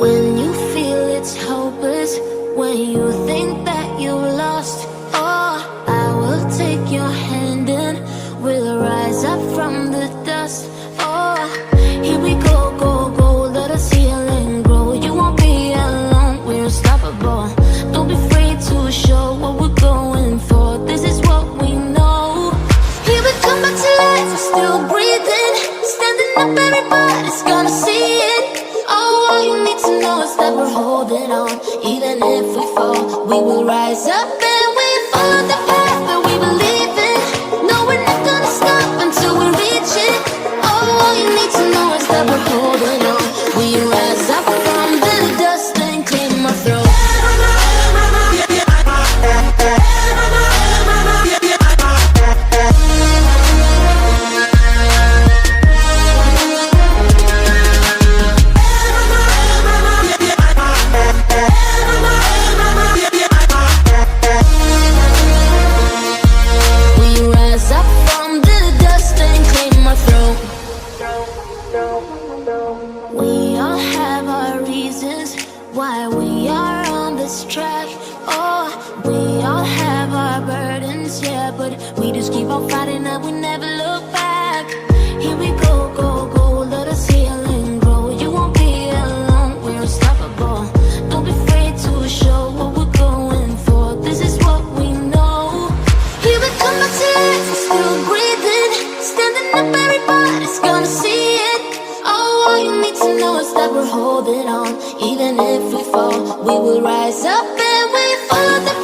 When you feel it's hopeless, when you think that you lost, oh, I will take your hand and we'll rise up from the dust. Oh, here we go, go, go, let us heal and grow. You won't be alone, we're unstoppable. Don't be afraid to show what we're going for. This is what we know. Here we come back to life, we're still breathing. Standing up, everybody's gonna see it. Oh, all you need to know is that we're holding on. Even if we fall, we will rise up and we follow the path that we believe in. No, we're not gonna stop until we reach it. Oh, all you need to know is that we're holding on. We rise up from the dust and clean my throat. We all have our reasons why we are on this track. Oh, we all have our burdens, yeah, but we just keep on fighting and we never look back. Here we go, go, go, let us heal and grow. You won't be alone, we're unstoppable. Don't be afraid to show what we're going for. This is what we know. Here we come back to life, we're still breathing. Standing up, everybody's gonna see it. All you need to know is that we're holding on. Even if we fall, we will rise up and we follow the